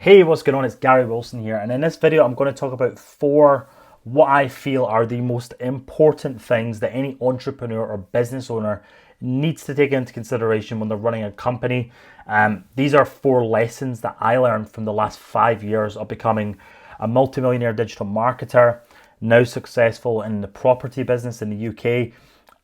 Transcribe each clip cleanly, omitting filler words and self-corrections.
Hey, what's going on? It's Gary Wilson here, and in this video I'm going to talk about what I feel are the most important things that any entrepreneur or business owner needs to take into consideration when they're running a company. These are 4 lessons that I learned from the last 5 years of becoming a multimillionaire digital marketer, now successful in the property business in the UK.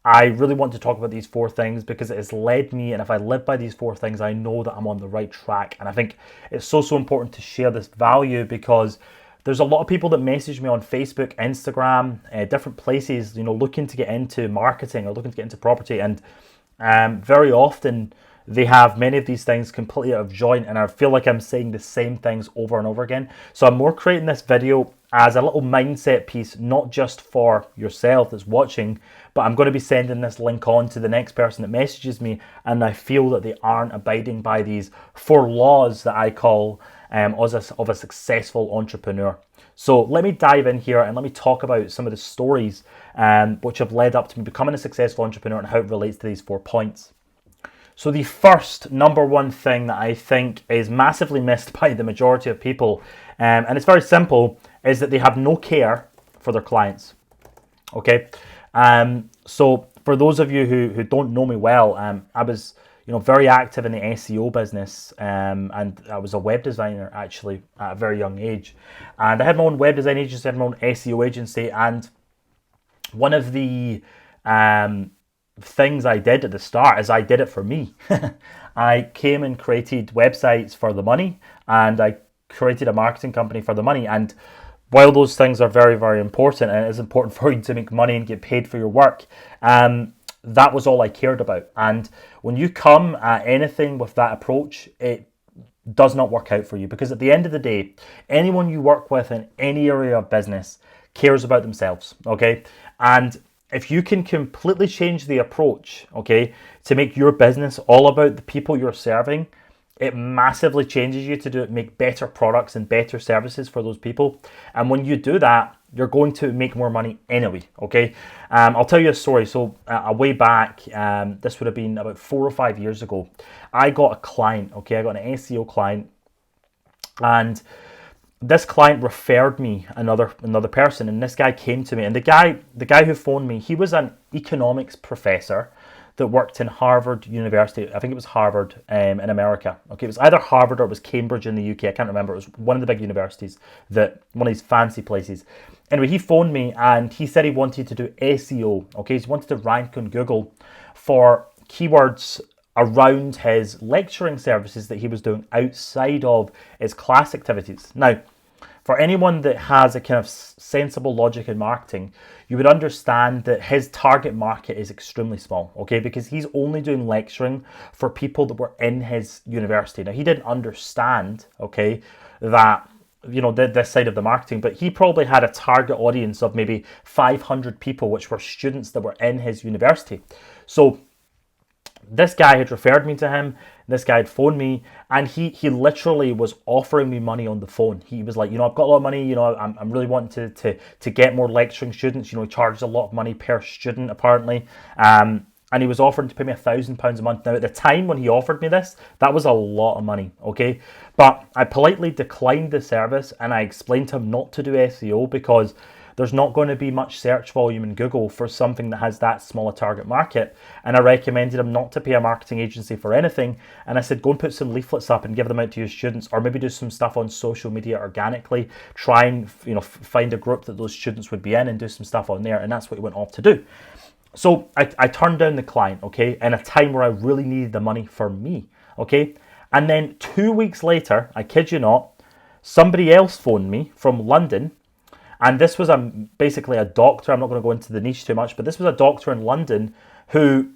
I really want to talk about these 4 things because it has led me, and if I live by these 4 things, I know that I'm on the right track. And I think it's so important to share this value because there's a lot of people that message me on Facebook, Instagram, different places, looking to get into marketing or looking to get into property. And very often they have many of these things completely out of joint, and I feel like I'm saying the same things over and over again. So I'm more creating this video as a little mindset piece, not just for yourself that's watching, but I'm going to be sending this link on to the next person that messages me and I feel that they aren't abiding by these 4 laws that I call of a successful entrepreneur. So let me dive in here and let me talk about some of the stories which have led up to me becoming a successful entrepreneur and how it relates to these 4 points. So the first number 1 thing that I think is massively missed by the majority of people, and it's very simple, is that they have no care for their clients. Okay, so for those of you who don't know me well, I was very active in the SEO business, and I was a web designer actually at a very young age, and I had my own web design agency, I had my own SEO agency, and one of the things I did at the start is I did it for me. I came and created websites for the money, and I created a marketing company for the money. And while those things are very, very important, and it is important for you to make money and get paid for your work, that was all I cared about. And when you come at anything with that approach, it does not work out for you, because at the end of the day, anyone you work with in any area of business cares about themselves, okay? And if you can completely change the approach, okay, to make your business all about the people you're serving, it massively changes you to make better products and better services for those people. And when you do that, you're going to make more money anyway, okay? I'll tell you a story. So a way back, this would have been about 4 or 5 years ago, I got a client, okay? I got an SEO client, and this client referred me another person, and this guy came to me, and the guy who phoned me, he was an economics professor that worked in Harvard University. I think it was Harvard in America. Okay, it was either Harvard or it was Cambridge in the UK. I can't remember. It was one of the big universities, one of these fancy places. Anyway, he phoned me and he said he wanted to do SEO. Okay, he wanted to rank on Google for keywords around his lecturing services that he was doing outside of his class activities. Now, for anyone that has a kind of sensible logic in marketing, you would understand that his target market is extremely small, okay? Because he's only doing lecturing for people that were in his university. Now, he didn't understand, okay, that, this side of the marketing, but he probably had a target audience of maybe 500 people, which were students that were in his university. So this guy had referred me to him. This guy had phoned me, and he literally was offering me money on the phone. He was like, I've got a lot of money. I'm really wanting to get more lecturing students. He charges a lot of money per student apparently. And he was offering to pay me £1,000 a month. Now, at the time when he offered me this, that was a lot of money, okay? But I politely declined the service, and I explained to him not to do SEO because there's not going to be much search volume in Google for something that has that small a target market. And I recommended him not to pay a marketing agency for anything. And I said, go and put some leaflets up and give them out to your students, or maybe do some stuff on social media organically. Try and find a group that those students would be in and do some stuff on there. And that's what he went off to do. So I turned down the client, okay, in a time where I really needed the money for me, okay? And then 2 weeks later, I kid you not, somebody else phoned me from London. And this was basically a doctor. I'm not going to go into the niche too much, but this was a doctor in London who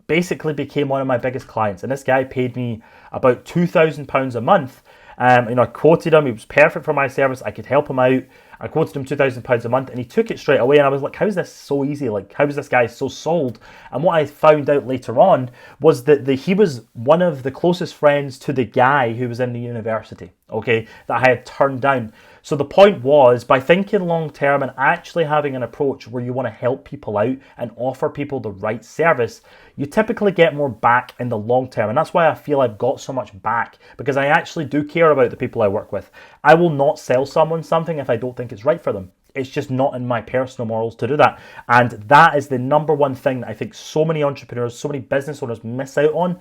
basically became one of my biggest clients. And this guy paid me about £2,000 a month. I quoted him. He was perfect for my service. I could help him out. I quoted him £2,000 a month, and he took it straight away. And I was like, how is this so easy? Like, how is this guy so sold? And what I found out later on was that he was one of the closest friends to the guy who was in the university, okay, that I had turned down. So the point was, by thinking long term and actually having an approach where you want to help people out and offer people the right service, you typically get more back in the long term. And that's why I feel I've got so much back, because I actually do care about the people I work with. I will not sell someone something if I don't think it's right for them. It's just not in my personal morals to do that. And that is the number one thing that I think so many entrepreneurs, so many business owners miss out on,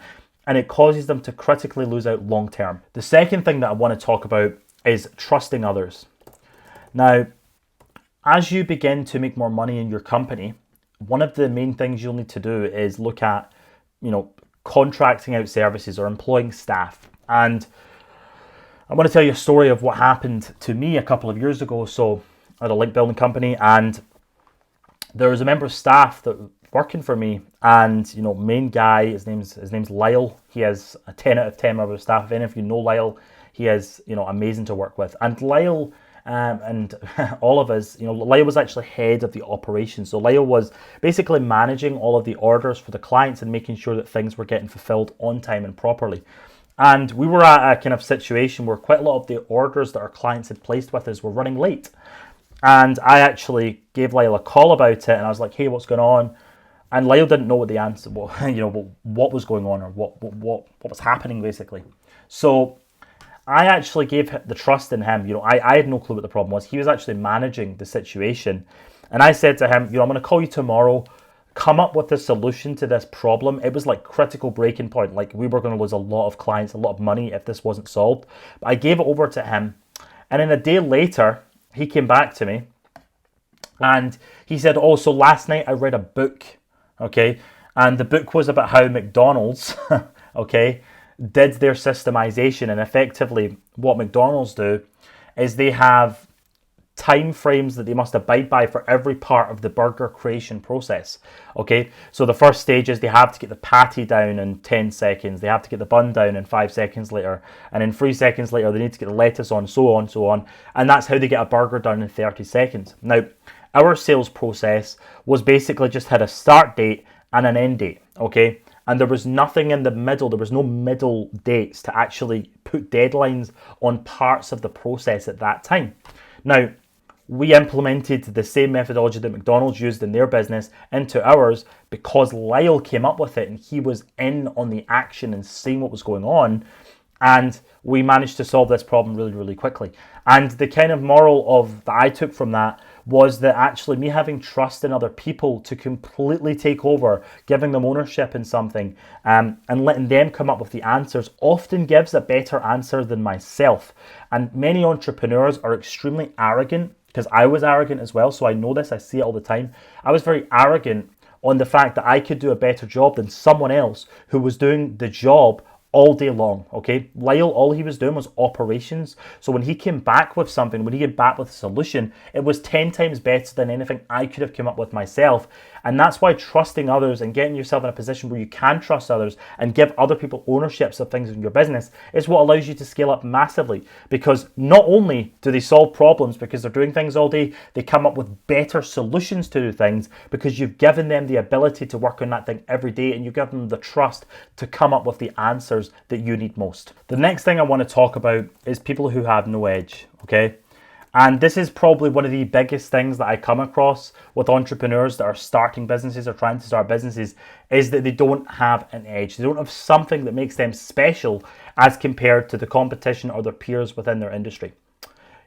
and it causes them to critically lose out long term. The second thing that I want to talk about is trusting others. Now, as you begin to make more money in your company, one of the main things you'll need to do is look at, contracting out services or employing staff. And I want to tell you a story of what happened to me a couple of years ago. So I had a link building company, and there was a member of staff that was working for me, and main guy, his name's Lyle. He has a 10 out of 10 member of staff. If any of you know Lyle, he is, amazing to work with. And Lyle, and all of us, Lyle was actually head of the operations. So Lyle was basically managing all of the orders for the clients and making sure that things were getting fulfilled on time and properly. And we were at a kind of situation where quite a lot of the orders that our clients had placed with us were running late. And I actually gave Lyle a call about it, and I was like, hey, what's going on? And Lyle didn't know what the answer was, what was going on, or what was happening, basically. So I actually gave the trust in him. I had no clue what the problem was. He was actually managing the situation. And I said to him, I'm going to call you tomorrow, come up with a solution to this problem. It was like critical breaking point. Like, we were going to lose a lot of clients, a lot of money if this wasn't solved. But I gave it over to him. And then a day later, he came back to me and he said, oh, so last night I read a book, okay? And the book was about how McDonald's, okay, did their systemization. And effectively what McDonald's do is they have time frames that they must abide by for every part of the burger creation process. Okay, so the first stage is they have to get the patty down in 10 seconds, they have to get the bun down in 5 seconds later, and in 3 seconds later they need to get the lettuce on, so on, and that's how they get a burger done in 30 seconds. Now, our sales process was basically just had a start date and an end date, okay? And there was nothing in the middle. There was no middle dates to actually put deadlines on parts of the process at that time. Now, we implemented the same methodology that McDonald's used in their business into ours because Lyle came up with it and he was in on the action and seeing what was going on. And we managed to solve this problem really, really quickly. And the kind of moral that I took from that was that actually me having trust in other people to completely take over, giving them ownership in something, and letting them come up with the answers often gives a better answer than myself. And many entrepreneurs are extremely arrogant, because I was arrogant as well, so I know this, I see it all the time. I was very arrogant on the fact that I could do a better job than someone else who was doing the job all day long, okay? Lyle, all he was doing was operations. So when he came back with something, when he came back with a solution, it was 10 times better than anything I could have come up with myself. And that's why trusting others and getting yourself in a position where you can trust others and give other people ownerships of things in your business is what allows you to scale up massively. Because not only do they solve problems because they're doing things all day, they come up with better solutions to do things because you've given them the ability to work on that thing every day, and you've given them the trust to come up with the answers that you need most. The next thing I want to talk about is people who have no edge, okay? And this is probably one of the biggest things that I come across with entrepreneurs that are starting businesses or trying to start businesses, is that they don't have an edge. They don't have something that makes them special as compared to the competition or their peers within their industry.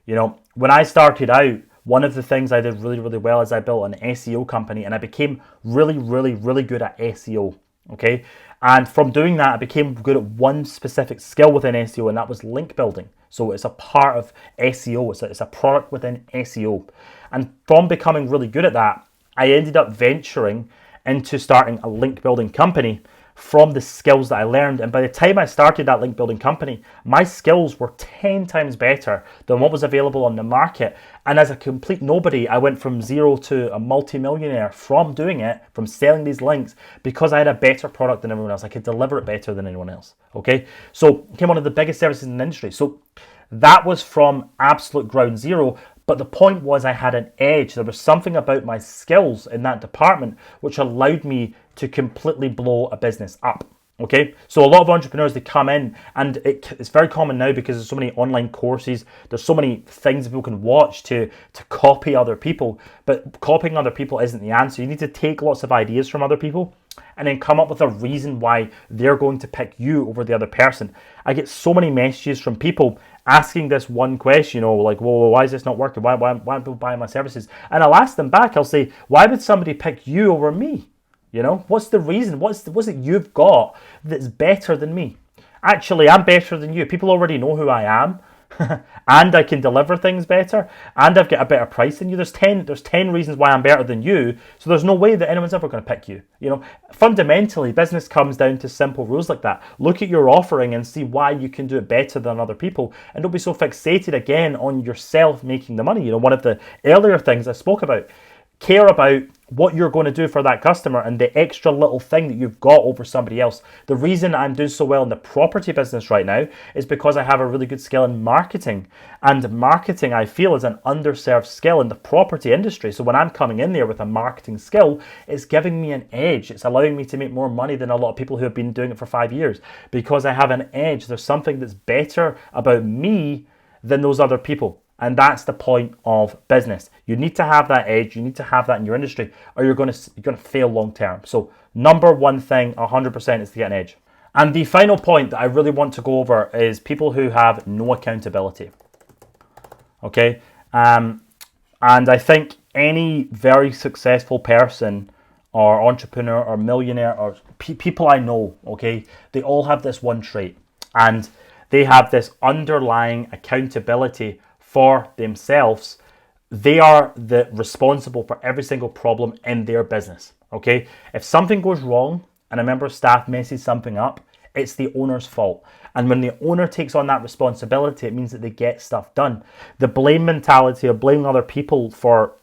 When I started out, one of the things I did really, really well is I built an SEO company, and I became really, really, really good at SEO, okay? And from doing that, I became good at one specific skill within SEO, and that was link building. So it's a part of SEO, it's a product within SEO. And from becoming really good at that, I ended up venturing into starting a link building company from the skills that I learned. And by the time I started that link building company, my skills were 10 times better than what was available on the market. And as a complete nobody, I went from zero to a multi-millionaire from doing it, from selling these links, because I had a better product than everyone else. I could deliver it better than anyone else, okay? So it became one of the biggest services in the industry. So that was from absolute ground zero. But the point was I had an edge. There was something about my skills in that department which allowed me to completely blow a business up. Okay, so a lot of entrepreneurs, they come in, and it's very common now because there's so many online courses, there's so many things people can watch to copy other people, but copying other people isn't the answer. You need to take lots of ideas from other people and then come up with a reason why they're going to pick you over the other person. I get so many messages from people asking this one question, like, well, why is this not working? Why aren't people buying my services? And I'll ask them back, I'll say, why would somebody pick you over me? What's the reason? What's it you've got that's better than me? Actually, I'm better than you. People already know who I am, and I can deliver things better, and I've got a better price than you. There's 10 reasons why I'm better than you, so there's no way that anyone's ever going to pick you. Fundamentally, business comes down to simple rules like that. Look at your offering and see why you can do it better than other people, and don't be so fixated again on yourself making the money. One of the earlier things I spoke about, care about what you're going to do for that customer and the extra little thing that you've got over somebody else. The reason I'm doing so well in the property business right now is because I have a really good skill in marketing. And marketing, I feel, is an underserved skill in the property industry. So when I'm coming in there with a marketing skill, it's giving me an edge. It's allowing me to make more money than a lot of people who have been doing it for 5 years because I have an edge. There's something that's better about me than those other people. And that's the point of business. You need to have that edge. You need to have that in your industry, or you're going to fail long term. So number one thing, 100%, is to get an edge. And the final point that I really want to go over is people who have no accountability. Okay, and I think any very successful person or entrepreneur or millionaire or people I know, okay, they all have this one trait, and they have this underlying accountability for themselves. They are responsible for every single problem in their business. Okay, if something goes wrong and a member of staff messes something up, it's the owner's fault. And when the owner takes on that responsibility, it means that they get stuff done. The blame mentality of blaming other people for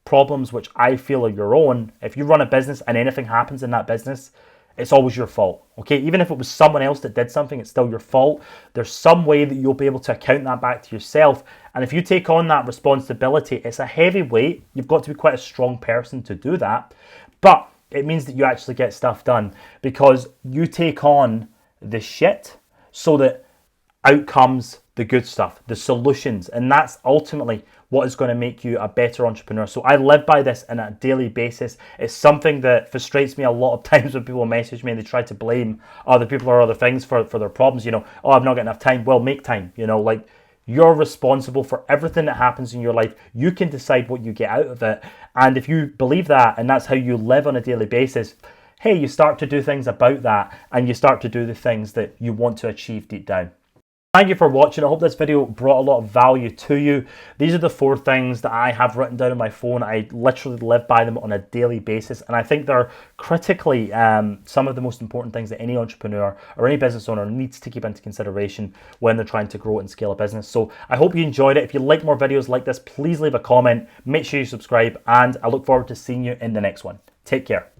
problems which I feel are your own, if you run a business and anything happens in that business, it's always your fault. Okay, even if it was someone else that did something, it's still your fault. There's some way that you'll be able to account that back to yourself. And if you take on that responsibility, it's a heavy weight. You've got to be quite a strong person to do that. But it means that you actually get stuff done because you take on the shit so that out comes the good stuff, the solutions. And that's ultimately what is going to make you a better entrepreneur. So I live by this on a daily basis. It's something that frustrates me a lot of times when people message me and they try to blame other people or other things for their problems. Oh, I've not got enough time. Well, make time. Like, you're responsible for everything that happens in your life. You can decide what you get out of it. And if you believe that and that's how you live on a daily basis, hey, you start to do things about that and you start to do the things that you want to achieve deep down. Thank you for watching. I hope this video brought a lot of value to you. These are the 4 things that I have written down on my phone. I literally live by them on a daily basis, and I think they're critically some of the most important things that any entrepreneur or any business owner needs to keep into consideration when they're trying to grow and scale a business. So I hope you enjoyed it. If you like more videos like this, please leave a comment. Make sure you subscribe, and I look forward to seeing you in the next one. Take care.